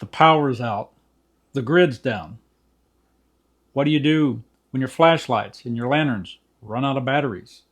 The power's out. The grid's down. What do you do when your flashlights and your lanterns run out of batteries?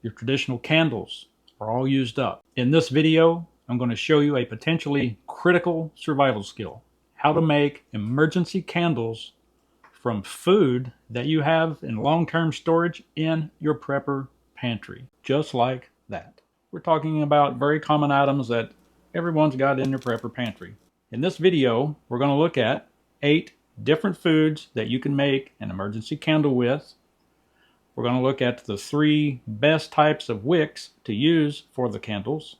Your traditional candles are all used up. In this video, I'm going to show you a potentially critical survival skill: how to make emergency candles from food that you have in long-term storage in your prepper pantry. Just like that. We're talking about very common items that everyone's got in their prepper pantry. In this video, we're going to look at 8 different foods that you can make an emergency candle with. We're going to look at the 3 best types of wicks to use for the candles.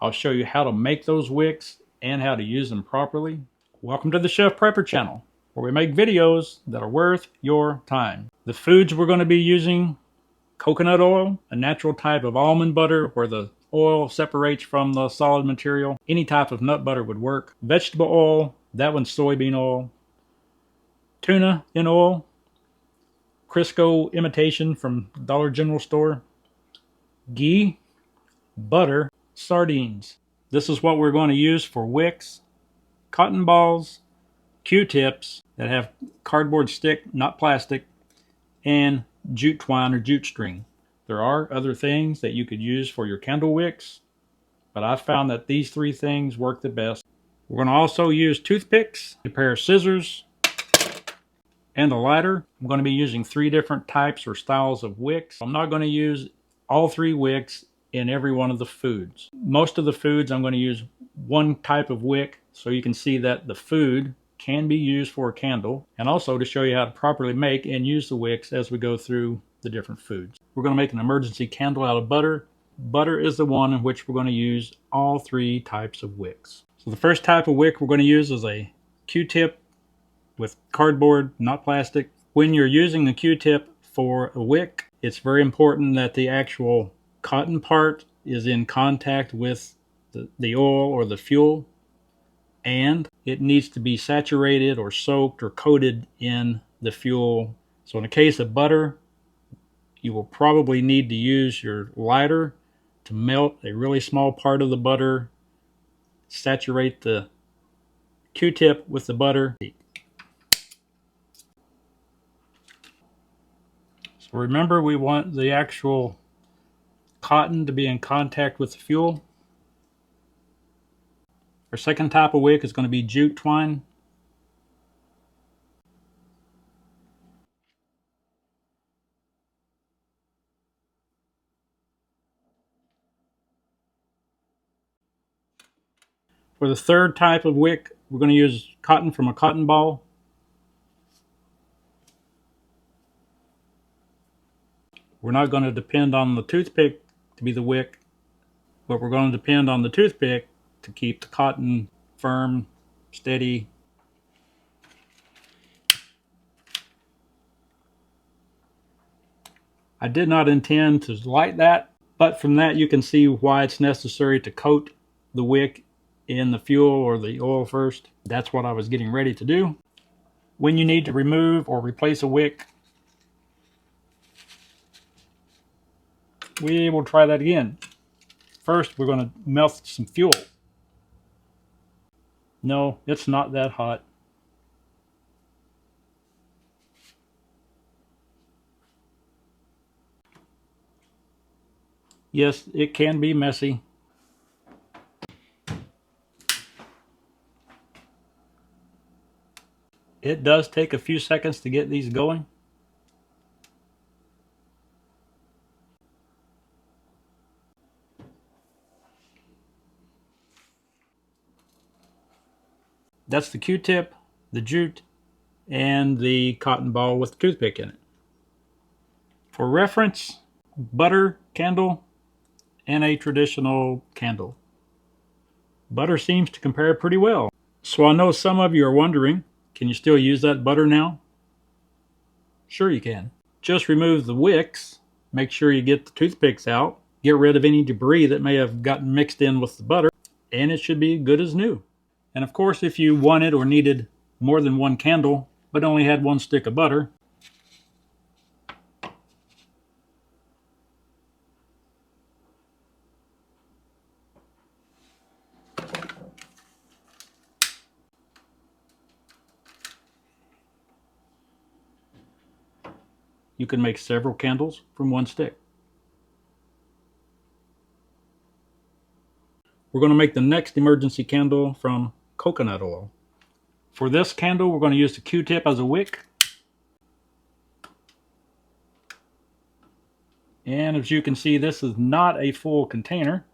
I'll show you how to make those wicks and how to use them properly. Welcome to the Chef Prepper channel, where we make videos that are worth your time. The foods we're going to be using: coconut oil, a natural type of almond butter where the oil separates from the solid material. Any type of nut butter would work. Vegetable oil, that one's soybean oil. Tuna in oil. Crisco imitation from Dollar General store. Ghee, butter, sardines. This is what we're going to use for wicks. Cotton balls, Q-tips that have cardboard stick, not plastic, and jute twine or jute string. There are other things that you could use for your candle wicks, but I found that these 3 things work the best. We're going to also use toothpicks, a pair of scissors, and a lighter. I'm going to be using 3 different types or styles of wicks. I'm not going to use all 3 wicks in every one of the foods. Most of the foods I'm going to use one type of wick, so you can see that the food can be used for a candle, and also to show you how to properly make and use the wicks as we go through the different foods. We're going to make an emergency candle out of butter. Butter is the one in which we're going to use all 3 types of wicks. So the first type of wick we're going to use is a Q-tip with cardboard, not plastic. When you're using the Q-tip for a wick, it's very important that the actual cotton part is in contact with the oil or the fuel, and it needs to be saturated or soaked or coated in the fuel. So in the case of butter, you will probably need to use your lighter to melt a really small part of the butter, saturate the Q-tip with the butter. So remember, we want the actual cotton to be in contact with the fuel. Our second type of wick is going to be jute twine. For the third type of wick, we're going to use cotton from a cotton ball. We're not going to depend on the toothpick to be the wick, but we're going to depend on the toothpick to keep the cotton firm, steady. I did not intend to light that, but from that you can see why it's necessary to coat the wick in the fuel or the oil first. That's what I was getting ready to do. When you need to remove or replace a wick, we will try that again. First, we're going to melt some fuel. No, it's not that hot. Yes, it can be messy. It does take a few seconds to get these going. That's the Q-tip, the jute, and the cotton ball with the toothpick in it. For reference, butter candle and a traditional candle. Butter seems to compare pretty well. So I know some of you are wondering, can you still use that butter now? Sure you can. Just remove the wicks, make sure you get the toothpicks out, get rid of any debris that may have gotten mixed in with the butter, and it should be good as new. And of course, if you wanted or needed more than one candle, but only had 1 stick of butter, you can make several candles from one stick. We're going to make the next emergency candle from coconut oil. For this candle, we're going to use the Q-tip as a wick. And as you can see, this is not a full container.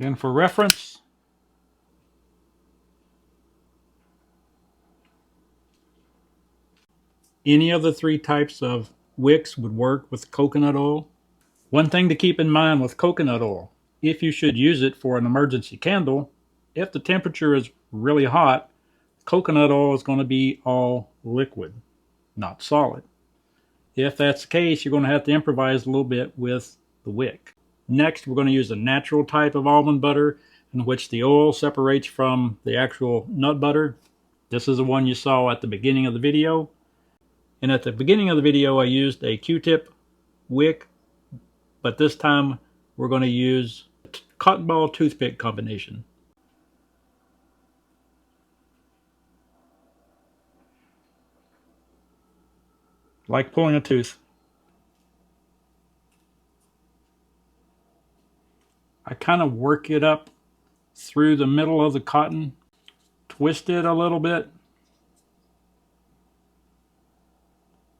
And for reference, any of the three types of wicks would work with coconut oil. One thing to keep in mind with coconut oil, if you should use it for an emergency candle, if the temperature is really hot, coconut oil is going to be all liquid, not solid. If that's the case, you're going to have to improvise a little bit with the wick. Next, we're going to use a natural type of almond butter in which the oil separates from the actual nut butter. This is the one you saw at the beginning of the video. And at the beginning of the video, I used a Q-tip wick, but this time we're going to use cotton ball toothpick combination. Like pulling a tooth. I kind of work it up through the middle of the cotton, twist it a little bit,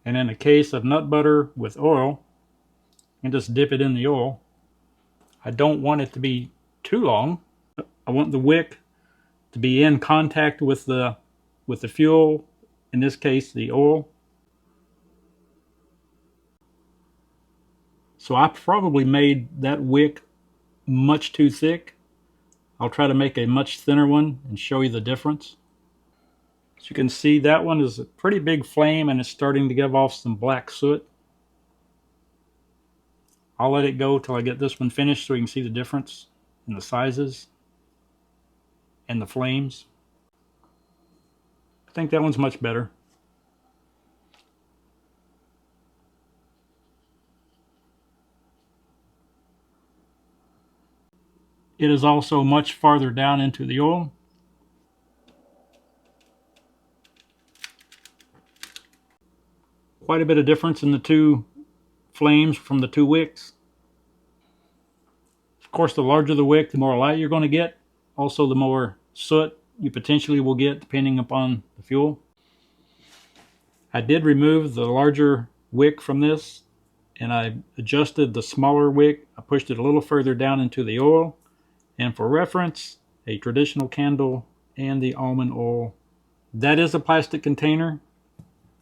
and in a case of nut butter with oil, and just dip it in the oil. I don't want it to be too long. I want the wick to be in contact with the fuel, in this case the oil. So I probably made that wick much too thick. I'll try to make a much thinner one and show you the difference. As you can see, that one is a pretty big flame and it's starting to give off some black soot. I'll let it go till I get this one finished so you can see the difference in the sizes and the flames. I think that one's much better. It is also much farther down into the oil. Quite a bit of difference in the two flames from the two wicks. Of course, the larger the wick, the more light you're going to get. Also, the more soot you potentially will get depending upon the fuel. I did remove the larger wick from this, and I adjusted the smaller wick. I pushed it a little further down into the oil. And for reference, a traditional candle and the almond oil. That is a plastic container.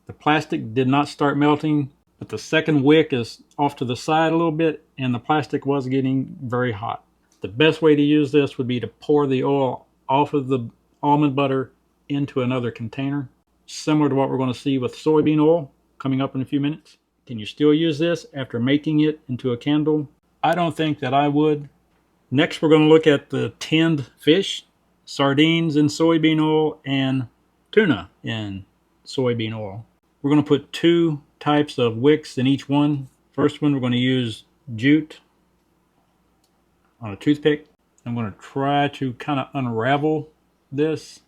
The plastic did not start melting, but the second wick is off to the side a little bit, and the plastic was getting very hot. The best way to use this would be to pour the oil off of the almond butter into another container, similar to what we're going to see with soybean oil coming up in a few minutes. Can you still use this after making it into a candle? I don't think that I would. Next, we're going to look at the tinned fish, sardines in soybean oil, and tuna in soybean oil. We're going to put two types of wicks in each one. First one, we're going to use jute on a toothpick. I'm going to try to kind of unravel this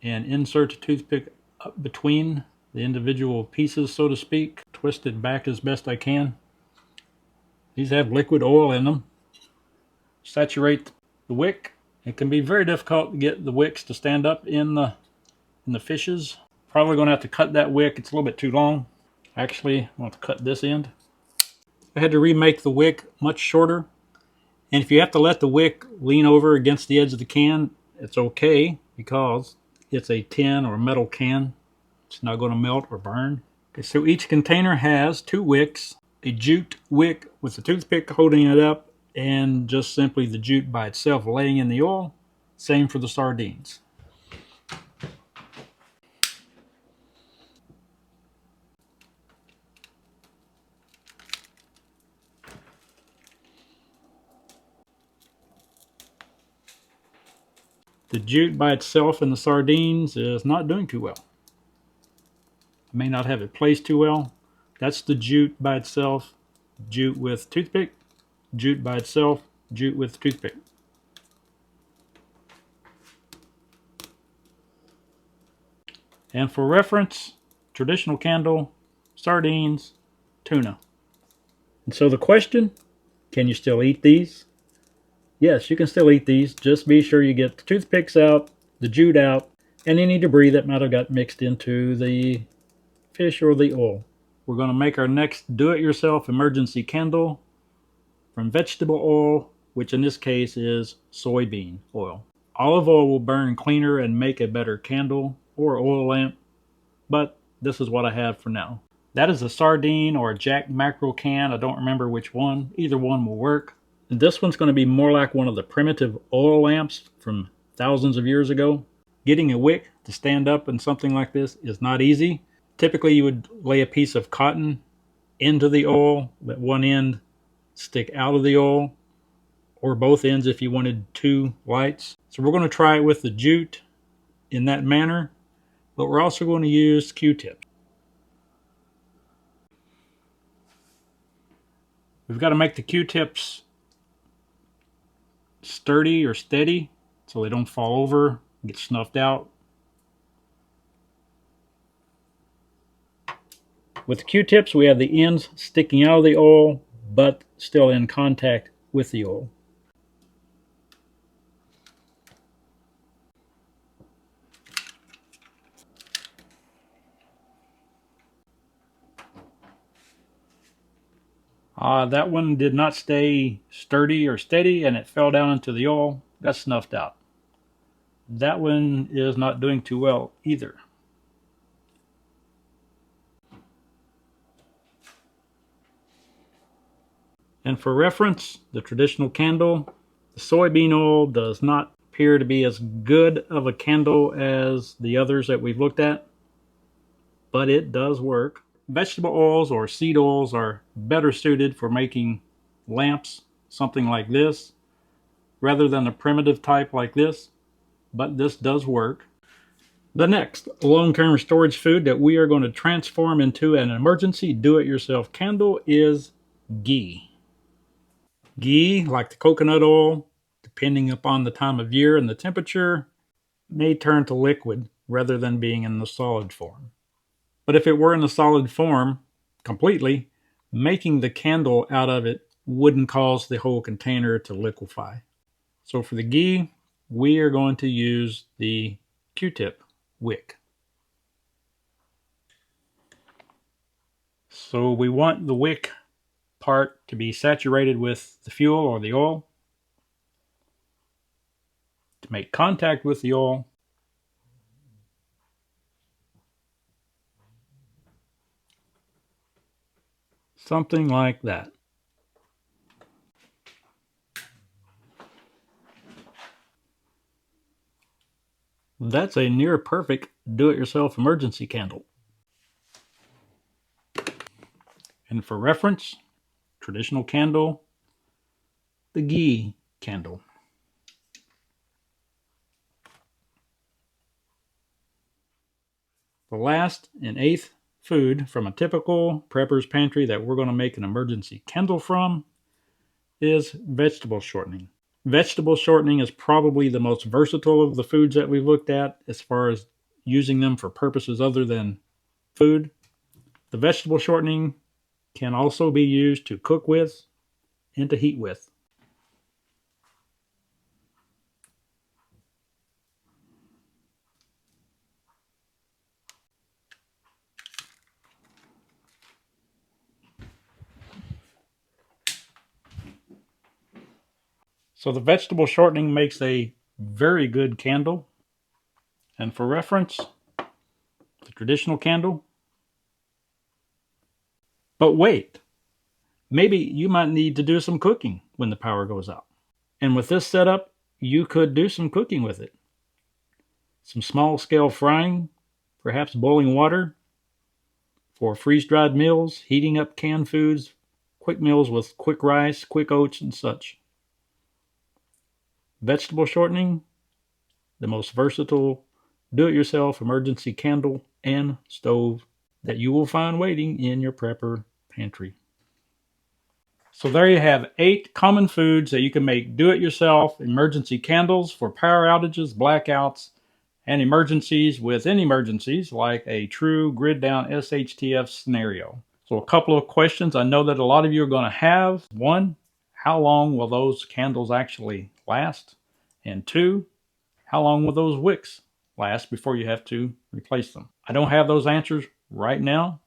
and insert the toothpick up between the individual pieces, so to speak. Twist it back as best I can. These have liquid oil in them. Saturate the wick. It can be very difficult to get the wicks to stand up in the fishes. Probably going to have to cut that wick. It's a little bit too long. Actually, I want to cut this end. I had to remake the wick much shorter. And if you have to let the wick lean over against the edge of the can, it's okay because it's a tin or metal can. It's not going to melt or burn. Okay, so each container has two wicks, a jute wick with a toothpick holding it up, and just simply the jute by itself laying in the oil. Same for the sardines. The jute by itself in the sardines is not doing too well. I may not have it placed too well. That's the jute by itself, jute with toothpick, jute by itself, jute with toothpick. And for reference, traditional candle, sardines, tuna. And so the question, can you still eat these? Yes, you can still eat these. Just be sure you get the toothpicks out, the jute out, and any debris that might have got mixed into the fish or the oil. We're going to make our next do-it-yourself emergency candle from vegetable oil, which in this case is soybean oil. Olive oil will burn cleaner and make a better candle or oil lamp, but this is what I have for now. That is a sardine or a jack mackerel can. I don't remember which one. Either one will work. And this one's going to be more like one of the primitive oil lamps from thousands of years ago. Getting a wick to stand up in something like this is not easy. Typically you would lay a piece of cotton into the oil, let one end stick out of the oil, or both ends if you wanted two lights. So we're going to try it with the jute in that manner, but we're also going to use Q-tips. We've got to make the Q-tips sturdy or steady so they don't fall over, get snuffed out. With the Q-tips, we have the ends sticking out of the oil, but still in contact with the oil. That one did not stay sturdy or steady, and it fell down into the oil, got snuffed out. That one is not doing too well either. And for reference, the traditional candle, the soybean oil does not appear to be as good of a candle as the others that we've looked at, but it does work. Vegetable oils or seed oils are better suited for making lamps, something like this, rather than a primitive type like this, but this does work. The next long-term storage food that we are going to transform into an emergency do-it-yourself candle is ghee. Ghee, like the coconut oil, depending upon the time of year and the temperature, may turn to liquid rather than being in the solid form. But if it were in the solid form completely, making the candle out of it wouldn't cause the whole container to liquefy. So for the ghee, we are going to use the Q-tip wick. So we want the wick part to be saturated with the fuel or the oil. To make contact with the oil, something like that. That's a near perfect do-it-yourself emergency candle. And for reference, traditional candle, the ghee candle. The last and eighth food from a typical prepper's pantry that we're going to make an emergency candle from is vegetable shortening. Vegetable shortening is probably the most versatile of the foods that we've looked at as far as using them for purposes other than food. The vegetable shortening can also be used to cook with and to heat with. So the vegetable shortening makes a very good candle. And for reference, the traditional candle. But wait, maybe you might need to do some cooking when the power goes out. And with this setup, you could do some cooking with it. Some small scale frying, perhaps boiling water for freeze-dried meals, heating up canned foods, quick meals with quick rice, quick oats, and such. Vegetable shortening, the most versatile do-it-yourself emergency candle and stove that you will find waiting in your prepper pantry. So there you have 8 common foods that you can make do-it-yourself emergency candles for power outages, blackouts, and emergencies within emergencies, like a true grid down SHTF scenario. So a couple of questions I know that a lot of you are going to have. One, how long will those candles actually last? And two, how long will those wicks last before you have to replace them? I don't have those answers right now.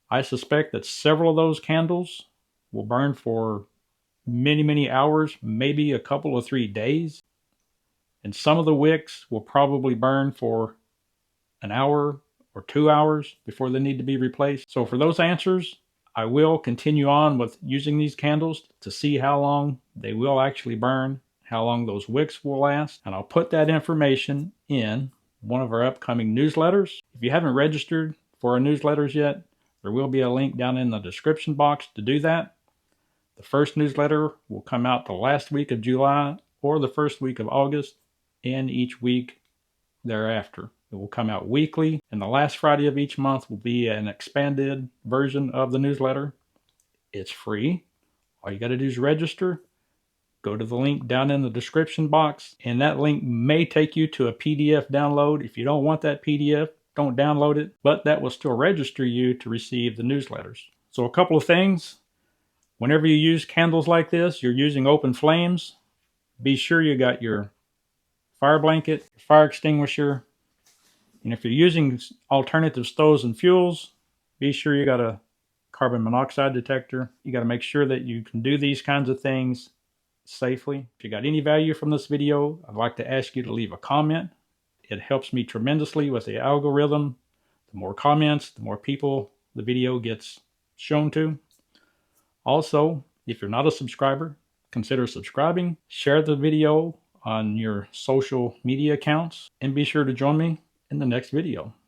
I suspect that several of those candles will burn for many hours, maybe a couple of 3 days. And some of the wicks will probably burn for an hour or 2 hours before they need to be replaced. So for those answers, I will continue on with using these candles to see how long they will actually burn, how long those wicks will last, and I'll put that information in one of our upcoming newsletters. If you haven't registered for our newsletters yet, there will be a link down in the description box to do that. The first newsletter will come out the last week of July or the first week of August, and each week thereafter. It will come out weekly, and the last Friday of each month will be an expanded version of the newsletter. It's free. All you got to do is register. Go to the link down in the description box, and that link may take you to a PDF download. If you don't want that PDF, don't download it, but that will still register you to receive the newsletters. So a couple of things. Whenever you use candles like this, you're using open flames. Be sure you got your fire blanket, fire extinguisher, and if you're using alternative stoves and fuels, be sure you got a carbon monoxide detector. You got to make sure that you can do these kinds of things safely. If you got any value from this video, I'd like to ask you to leave a comment. It helps me tremendously with the algorithm. The more comments, the more people the video gets shown to. Also, if you're not a subscriber, consider subscribing. Share the video on your social media accounts, and be sure to join me in the next video.